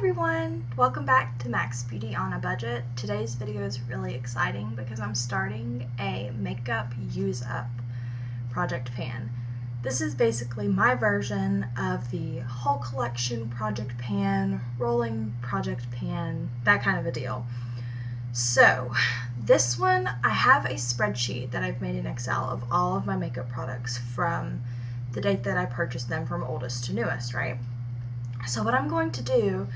everyone! Welcome back to Max Beauty on a Budget. Today's video is really exciting because I'm starting a makeup use up project pan. This is basically my version of the whole collection project pan, rolling project pan, that kind of a deal. So this one, I have a spreadsheet that I've made in Excel of all of my makeup products from the date that I purchased them from oldest to newest, right? So what I'm going to do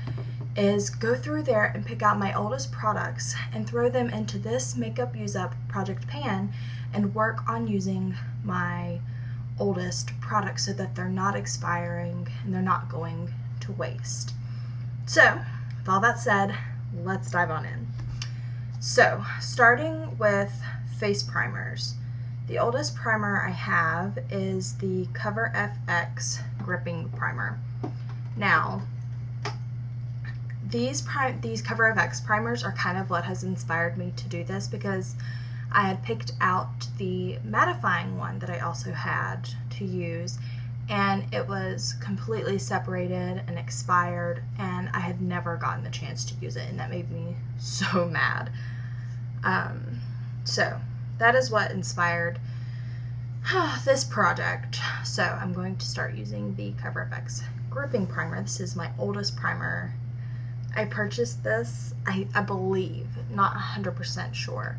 is go through there and pick out my oldest products and throw them into this makeup use up project pan and work on using my oldest products so that they're not expiring and they're not going to waste. So with all that said, let's dive on in. So starting with face primers. The oldest primer I have is the Cover FX Gripping Primer. Now, these Cover FX primers are kind of what has inspired me to do this, because I had picked out the mattifying one that I also had to use, and it was completely separated and expired, and I had never gotten the chance to use it, and that made me so mad. So that is what inspired this project. So I'm going to start using the Cover FX Gripping Primer. This is my oldest primer. I purchased this, I believe, not 100% sure,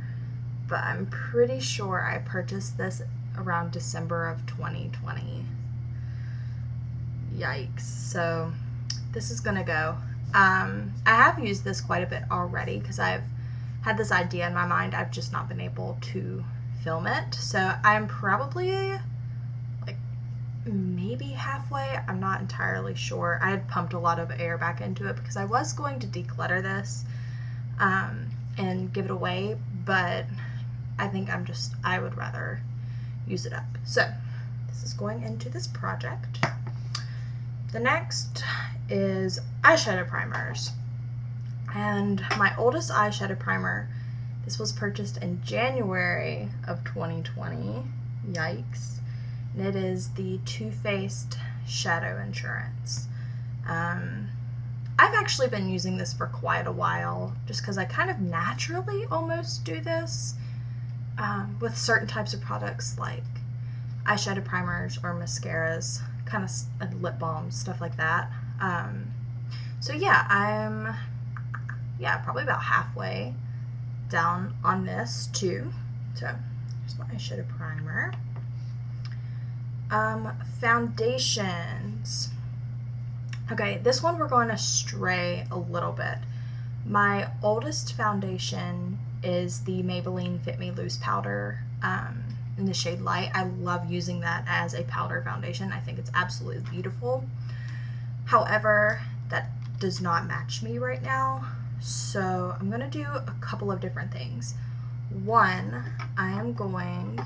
but I'm pretty sure I purchased this around December of 2020. Yikes. So this is gonna go. I have used this quite a bit already because I've had this idea in my mind. I've just not been able to film it. So I'm probably maybe halfway, I'm not entirely sure. I had pumped a lot of air back into it because I was going to declutter this and give it away, but I think I would rather use it up. So this is going into this project. The next is eyeshadow primers. And my oldest eyeshadow primer, this was purchased in January of 2020. Yikes. And it is the Too Faced Shadow Insurance. I've actually been using this for quite a while just because I kind of naturally almost do this with certain types of products like eyeshadow primers or mascaras, kind of lip balms, stuff like that. So yeah, I'm probably about halfway down on this too. So here's my eyeshadow primer. Foundations. Okay, this one we're going to stray a little bit. My oldest foundation is the Maybelline Fit Me Loose powder in the shade Light. I love using that as a powder foundation. I think it's absolutely beautiful. However, that does not match me right now, so I'm going to do a couple of different things. One, I am going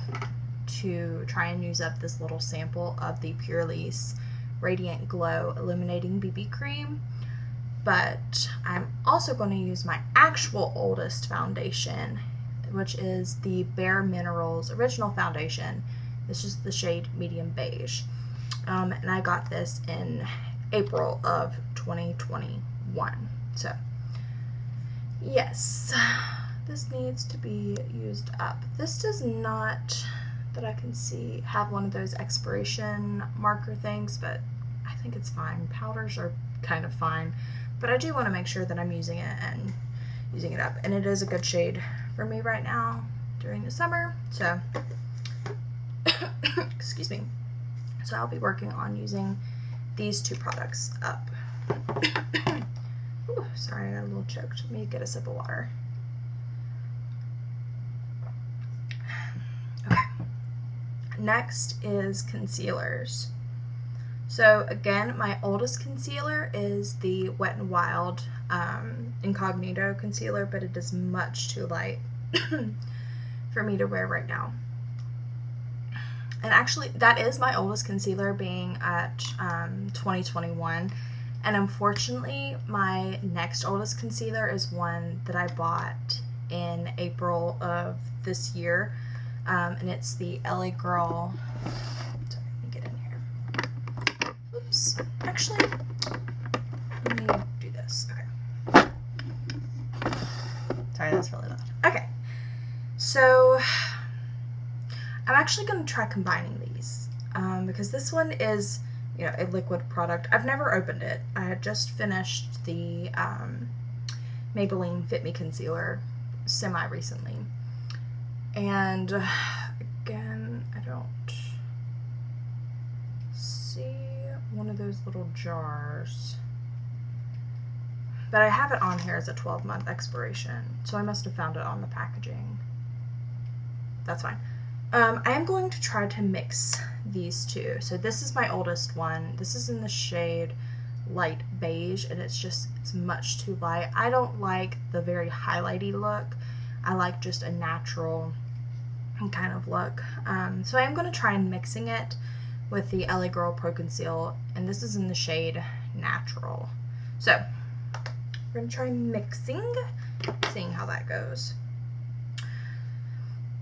to try and use up this little sample of the Purlisse Radiant Glow Illuminating BB Cream, but I'm also going to use my actual oldest foundation, which is the Bare Minerals Original Foundation. This is the shade Medium Beige, and I got this in April of 2021. So yes, this needs to be used up. This does not, that I can see, have one of those expiration marker things, but I think it's fine. Powders are kind of fine, but I do want to make sure that I'm using it and using it up, and it is a good shade for me right now during the summer, so excuse me. So I'll be working on using these two products up. Ooh, sorry, I got a little choked. Let me get a sip of water. Okay. Next is concealers. So again, my oldest concealer is the Wet n Wild Incognito concealer, but it is much too light for me to wear right now. And actually, that is my oldest concealer, being at 2021. And unfortunately, my next oldest concealer is one that I bought in April of this year. And it's the LA Girl. Sorry, let me get in here. Oops. Actually, let me do this. Okay. actually going to try combining these because this one is, you know, a liquid product. I've never opened it. I had just finished the Maybelline Fit Me Concealer semi-recently. And again, I don't see one of those little jars. But I have it on here as a 12-month expiration, so I must have found it on the packaging. That's fine. I am going to try to mix these two. So this is my oldest one. This is in the shade light beige, and it's much too light. I don't like the very highlighty look. I like just a natural kind of look. So I am going to try and mixing it with the LA Girl Pro Conceal, and this is in the shade Natural. So we're going to try mixing, seeing how that goes.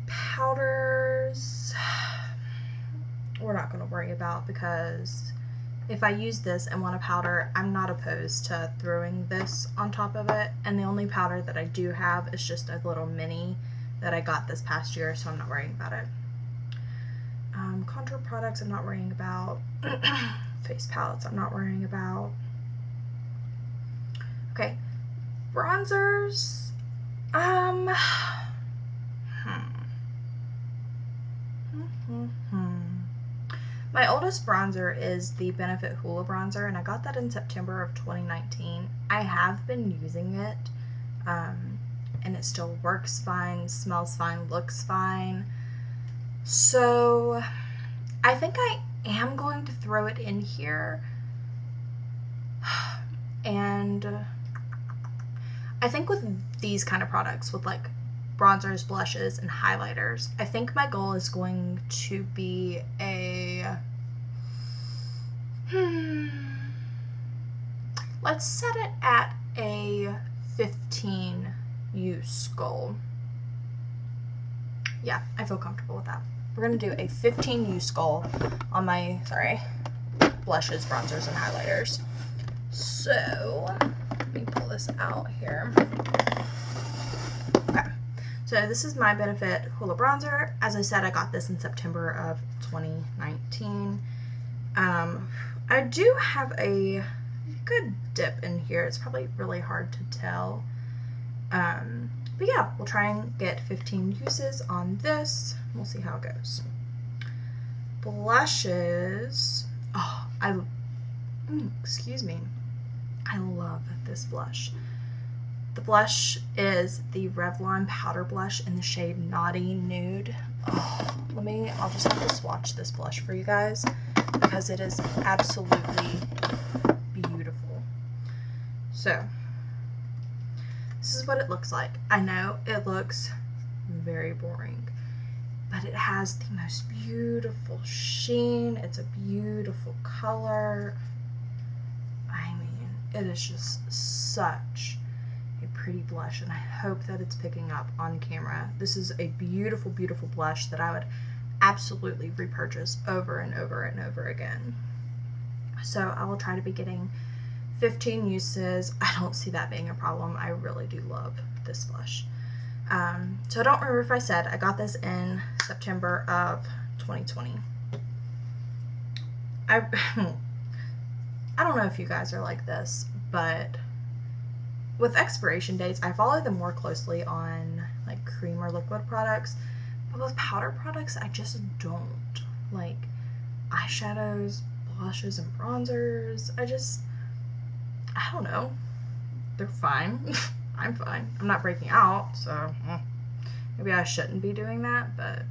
Powders, we're not going to worry about, because if I use this and want a powder, I'm not opposed to throwing this on top of it. And the only powder that I do have is just a little mini that I got this past year, so I'm not worrying about it. Contour products, I'm not worrying about. Face palettes, I'm not worrying about. Okay, bronzers. My oldest bronzer is the Benefit Hoola bronzer, and I got that in September of 2019. I have been using it, and it still works fine, smells fine, looks fine. So I think I am going to throw it in here. And I think with these kind of products, with like bronzers, blushes, and highlighters, I think my goal is going to be a let's set it at a 15 use goal. Yeah, I feel comfortable with that. We're going to do a 15 use goal on my, blushes, bronzers, and highlighters. So, let me pull this out here. Okay, so this is my Benefit Hoola bronzer. As I said, I got this in September of 2019. I do have a good dip in here. It's probably really hard to tell. But yeah, we'll try and get 15 uses on this. We'll see how it goes. Blushes. Oh, excuse me. I love this blush. The blush is the Revlon Powder Blush in the shade Naughty Nude. Oh, I'll just have to swatch this blush for you guys, because it is absolutely beautiful. So, this is what it looks like. I know it looks very boring, but it has the most beautiful sheen. It's a beautiful color. I mean, it is just such a pretty blush, and I hope that it's picking up on camera. This is a beautiful, beautiful blush that I would absolutely repurchase over and over and over again. So I will try to be getting 15 uses. I don't see that being a problem. I really do love this blush. So I don't remember if I said I got this in September of 2020. I don't know if you guys are like this, but with expiration dates, I follow them more closely on like cream or liquid products, but with powder products, I just don't. Like eyeshadows, blushes, and bronzers, I don't know. They're fine. I'm fine. I'm not breaking out, so maybe I shouldn't be doing that, but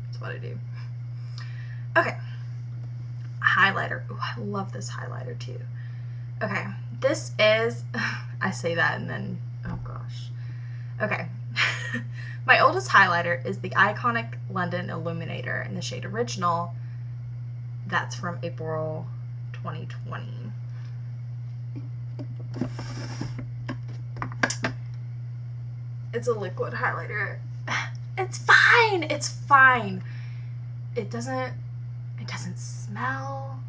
it's what I do. Okay. Highlighter. Ooh, I love this highlighter too. Okay. This is, I say that and then, oh gosh. Okay. My oldest highlighter is the Iconic London Illuminator in the shade Original. That's from April 2020. It's a liquid highlighter. It's fine. It's fine. It doesn't smell.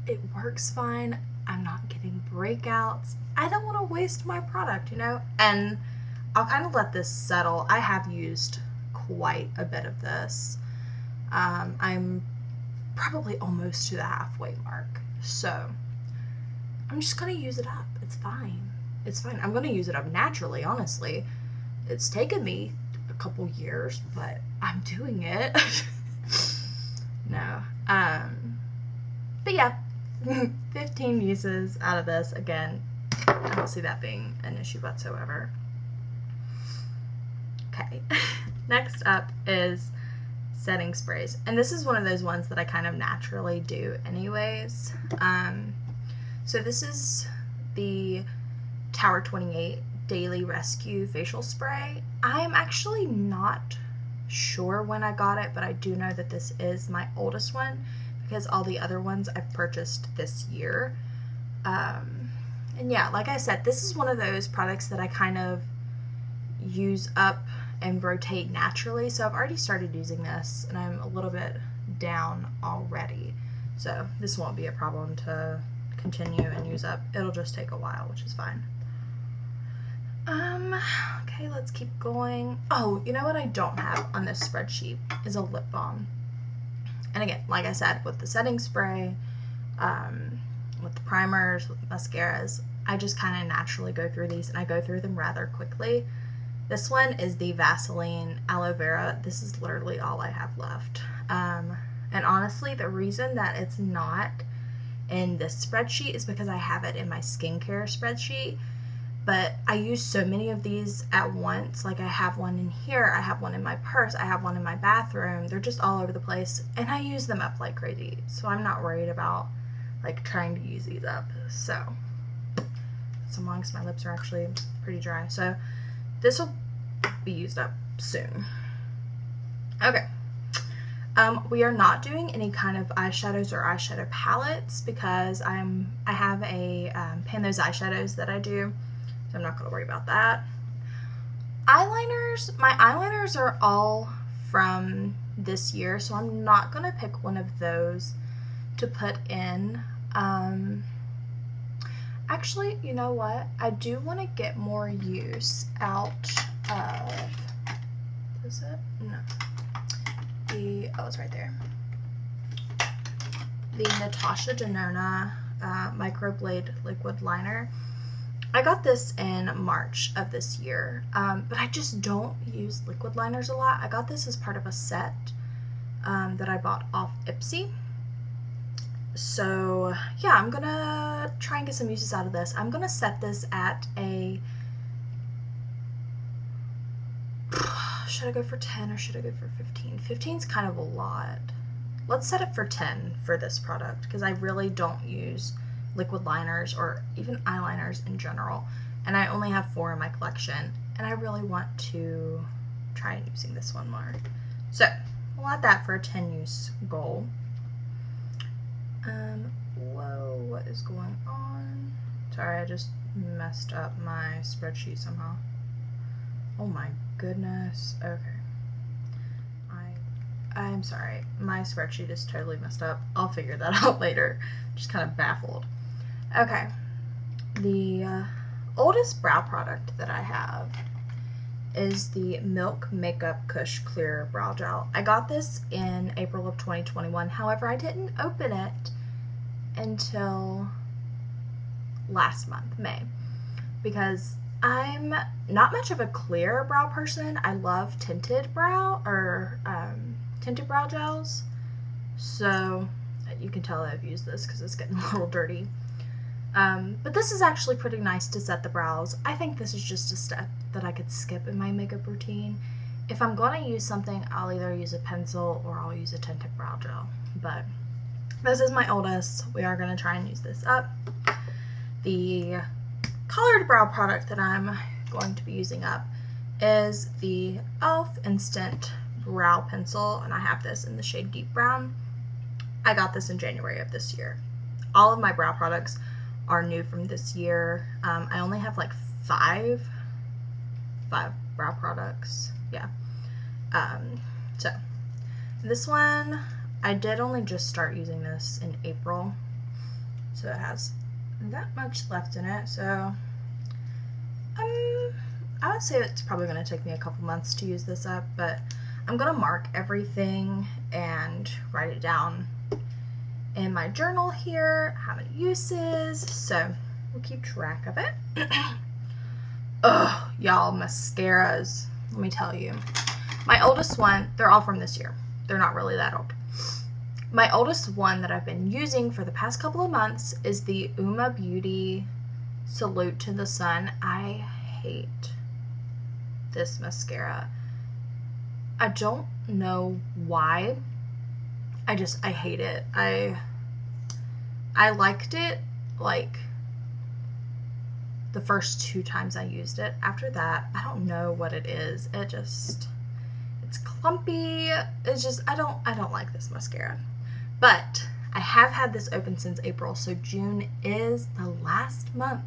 It works fine. I'm not getting breakouts. I don't want to waste my product, you know? And I'll kind of let this settle. I have used quite a bit of this. I'm probably almost to the halfway mark. So I'm just gonna use it up. It's fine. It's fine. I'm gonna use it up naturally, honestly. It's taken me a couple years, but I'm doing it. No. But yeah, 15 uses out of this. Again, I don't see that being an issue whatsoever. Okay. Next up is setting sprays. And this is one of those ones that I kind of naturally do anyways. So this is the Tower 28 Daily Rescue Facial Spray. I am actually not sure when I got it, but I do know that this is my oldest one because all the other ones I've purchased this year. And yeah, like I said, this is one of those products that I kind of use up and rotate naturally. So I've already started using this and I'm a little bit down already. So this won't be a problem to continue and use up. It'll just take a while, which is fine. Okay, let's keep going. Oh, you know what I don't have on this spreadsheet is a lip balm. And again, like I said, with the setting spray, with the primers, with the mascaras, I just kind of naturally go through these and I go through them rather quickly. This one is the Vaseline Aloe Vera. This is literally all I have left. And honestly, the reason that it's not in this spreadsheet is because I have it in my skincare spreadsheet. But I use so many of these at once. Like I have one in here, I have one in my purse, I have one in my bathroom. They're just all over the place and I use them up like crazy. So I'm not worried about like trying to use these up. So long as my lips are actually pretty dry. So this will be used up soon. Okay. We are not doing any kind of eyeshadows or eyeshadow palettes because I have a Pan Those eyeshadows that I do. So I'm not going to worry about that. Eyeliners, my eyeliners are all from this year, so I'm not going to pick one of those to put in. Actually, you know what? I do want to get more use out of, is it? No. Oh, it's right there. The Natasha Denona Microblade Liquid Liner. I got this in March of this year, but I just don't use liquid liners a lot. I got this as part of a set that I bought off Ipsy. So yeah, I'm gonna try and get some uses out of this. I'm gonna set this at a, should I go for 10 or should I go for 15? 15 is kind of a lot. Let's set it for 10 for this product because I really don't use liquid liners or even eyeliners in general, and I only have 4 in my collection and I really want to try using this one more. So we'll add that for a 10 use goal. Whoa, what is going on? Sorry, I just messed up my spreadsheet somehow. Oh my goodness. Okay. I'm sorry. My spreadsheet is totally messed up. I'll figure that out later. Just kind of baffled. Okay. The oldest brow product that I have is the Milk Makeup Kush Clear Brow Gel. I got this in April of 2021. However, I didn't open it until last month, May, because I'm not much of a clear brow person. I love tinted brow or tinted brow gels. So you can tell I've used this because it's getting a little dirty. But this is actually pretty nice to set the brows. I think this is just a step that I could skip in my makeup routine. If I'm going to use something, I'll either use a pencil or I'll use a tinted brow gel. But this is my oldest. We are going to try and use this up. The colored brow product that I'm going to be using up is the e.l.f. Instant Brow Pencil, and I have this in the shade Deep Brown. I got this in January of this year. All of my brow products are new from this year. I only have like five brow products. Yeah. So this one, I did only just start using this in April, so it has that much left in it. So I would say it's probably going to take me a couple months to use this up, but I'm going to mark everything and write it down in my journal here, how many uses, so we'll keep track of it. Ugh, y'all, mascaras, let me tell you. My oldest one, they're all from this year. They're not really that old. My oldest one that I've been using for the past couple of months is the Uma Beauty Salute to the Sun. I hate this mascara. I don't know why. I hate it. I liked it like the first 2 times I used it. After that, I don't know what it is. It's clumpy. It's just, I don't like this mascara. But I have had this open since April, so June is the last month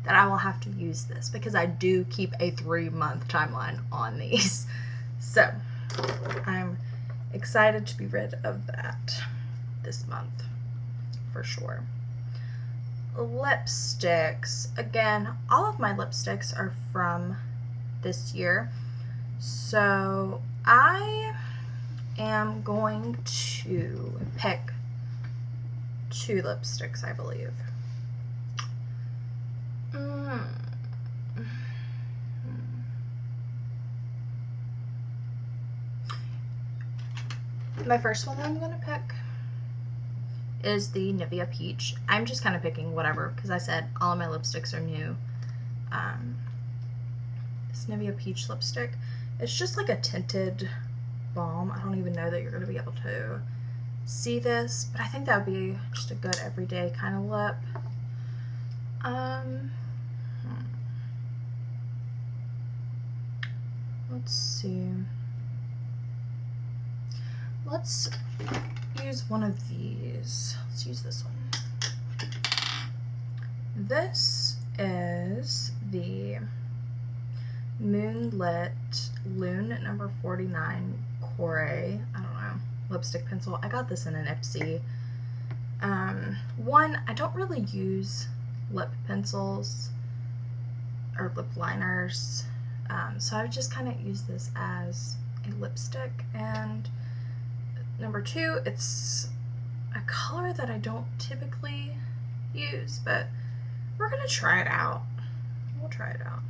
that I will have to use this because I do keep a 3-month timeline on these. So I'm excited to be rid of that this month for sure. Lipsticks. Again, all of my lipsticks are from this year. So I am going to pick 2 lipsticks, I believe. My first one that I'm going to pick is the Nivea Peach. I'm just kind of picking whatever because I said all of my lipsticks are new. This Nivea Peach lipstick, it's just like a tinted balm. I don't even know that you're going to be able to see this, but I think that would be just a good everyday kind of lip. Let's see. Let's use one of these. Let's use this one. This is the Moonlit Lune number 49 Core, I don't know, lipstick pencil. I got this in an Ipsy. One, I don't really use lip pencils or lip liners, so I would just kind of use this as a lipstick. And number 2, it's a color that I don't typically use, but we're gonna try it out. We'll try it out.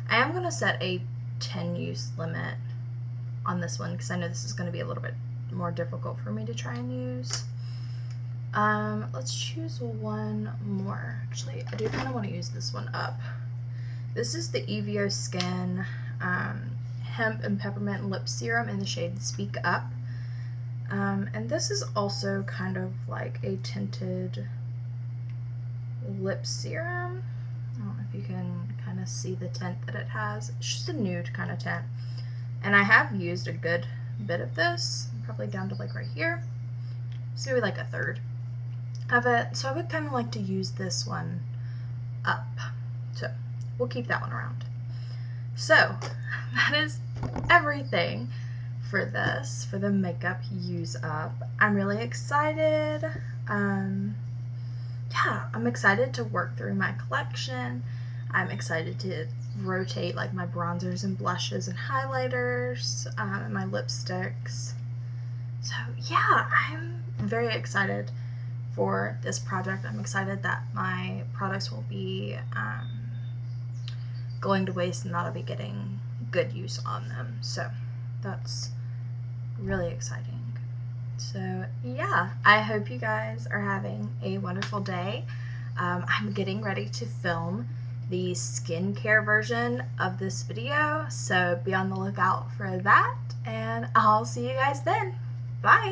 I am gonna set a 10 use limit on this one because I know this is gonna be a little bit more difficult for me to try and use. Let's choose one more. Actually, I do kind of want to use this one up. This is the EVOSKIN Hemp and Peppermint Lip Serum in the shade Speak Up. And this is also kind of like a tinted lip serum. I don't know if you can kind of see the tint that it has. It's just a nude kind of tint. And I have used a good bit of this, probably down to like right here. So maybe like a third of it. So I would kind of like to use this one up. So we'll keep that one around. So that is everything for this, for the makeup use up. I'm really excited. Yeah, I'm excited to work through my collection. I'm excited to rotate like my bronzers and blushes and highlighters, and my lipsticks. So yeah, I'm very excited for this project. I'm excited that my products will be going to waste and that I'll be getting good use on them. So that's really exciting. So yeah, I hope you guys are having a wonderful day. I'm getting ready to film the skincare version of this video, so be on the lookout for that, and I'll see you guys then. Bye!